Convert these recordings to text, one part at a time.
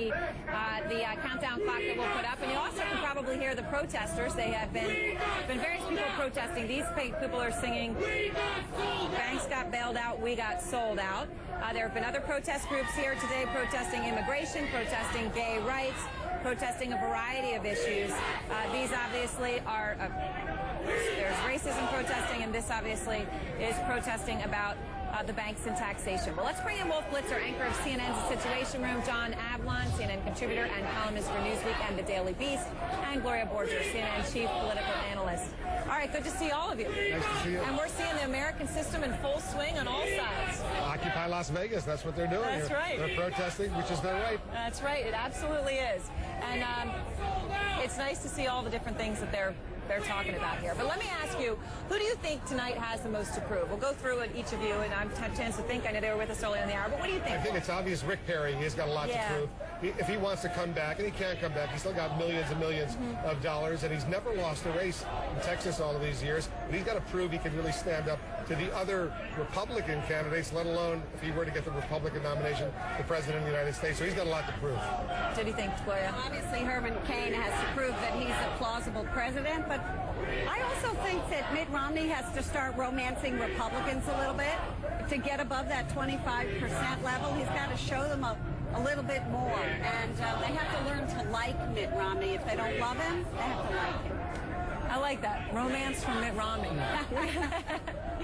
see the countdown clock that we'll put up. And you also can probably hear the protesters. They have been various people protesting. These people are singing, "Banks got bailed out, we got sold out." There have been other protest groups here today protesting immigration, protesting gay rights, protesting a variety of issues. These obviously are, there's racism protesting, and this obviously is protesting about the banks and taxation. Well, let's bring in Wolf Blitzer, anchor of CNN's Situation Room, John Avlon, CNN contributor and columnist for Newsweek and The Daily Beast, and Gloria Borger, CNN chief political analyst. All right, good to see all of you. Nice to see you. And we're seeing the American system in full swing on all sides. Occupy Las Vegas, that's what they're doing. That's right. They're protesting, which is their right. That's right, it absolutely is. And it's nice to see all the different things that they're talking about here. But let me ask you, who do you think tonight has the most to prove? We'll go through it, each of you, and I've had a chance to think. I know they were with us earlier in the hour, but what do you think? I think it's obvious Rick Perry, he's got a lot to prove. If he wants to come back, and he can come back, he's still got millions and millions of dollars, and he's never lost a race in Texas all of these years. But he's got to prove he can really stand up to the other Republican candidates, let alone if he were to get the Republican nomination for President of the United States. So he's got a lot to prove. What do you think, Gloria? Well, obviously, Herman Cain has to prove that he's a plausible president, but I also think that Mitt Romney has to start romancing Republicans a little bit to get above that 25% level. He's got to show them a little bit more, and they have to learn to like Mitt Romney. If they don't love him, they have to like him. I like that. Romance from Mitt Romney.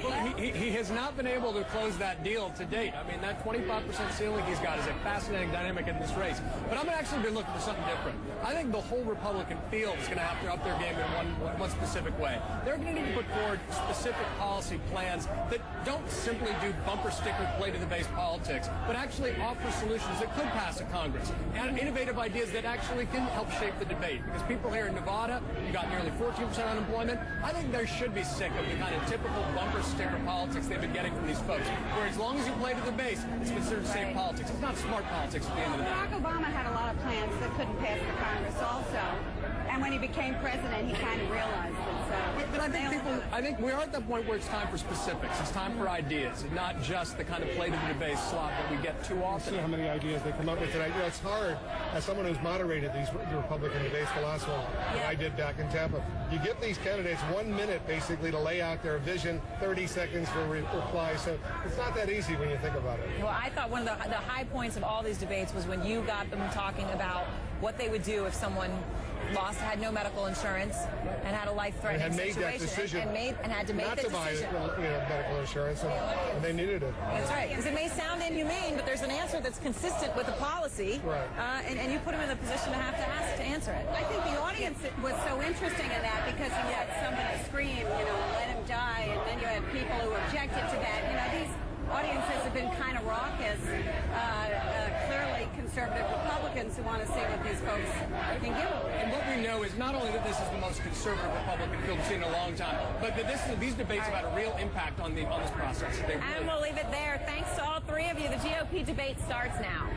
Well, he has not been able to close that deal to date. I mean, that 25% ceiling he's got is a fascinating dynamic in this race. But I'm actually been looking for something different. I think the whole Republican field is going to have to up their game in one specific way. They're going to need to put forward specific policy plans that don't simply do bumper sticker play to the base politics, but actually offer solutions that could pass a Congress and innovative ideas that actually can help shape the debate. Because people here in Nevada, you got nearly 14% unemployment. I think they should be sick of the kind of typical bumper sticker politics they've been getting from these folks, where as long as you play to the base, it's considered safe politics. It's not smart politics at the end of the day. Barack Obama had a lot of plans that couldn't pass the Congress also, and when he became president, he kind of realized it. But I think we are at the point where it's time for specifics. It's time for ideas, and not just the kind of play to the debate slot that we get too often. See how many ideas they come up with tonight. You know, it's hard, as someone who's moderated these Republican debates, the last one that I did back in Tampa. You give these candidates 1 minute, basically, to lay out their vision, 30 seconds for reply. So it's not that easy when you think about it. Well, I thought one of the high points of all these debates was when you got them talking about what they would do if someone had no medical insurance and had a life-threatening situation. And had made that decision. And had to make that decision. Not to buy medical insurance, and they needed it. That's right. Because it may sound inhumane, but there's an answer that's consistent with the policy. Right. And you put them in the position to have to ask to answer it. I think the audience was so interesting in that because you had somebody scream, let him die, and then you had people who objected to that. These audiences have been kind of raucous, clearly conservative Republicans who want to see what these folks can give them. And what we know is not only that this is the most conservative Republican field we've seen in a long time, but that these debates have had a real impact on this process. And we'll leave it there. Thanks to all three of you. The GOP debate starts now.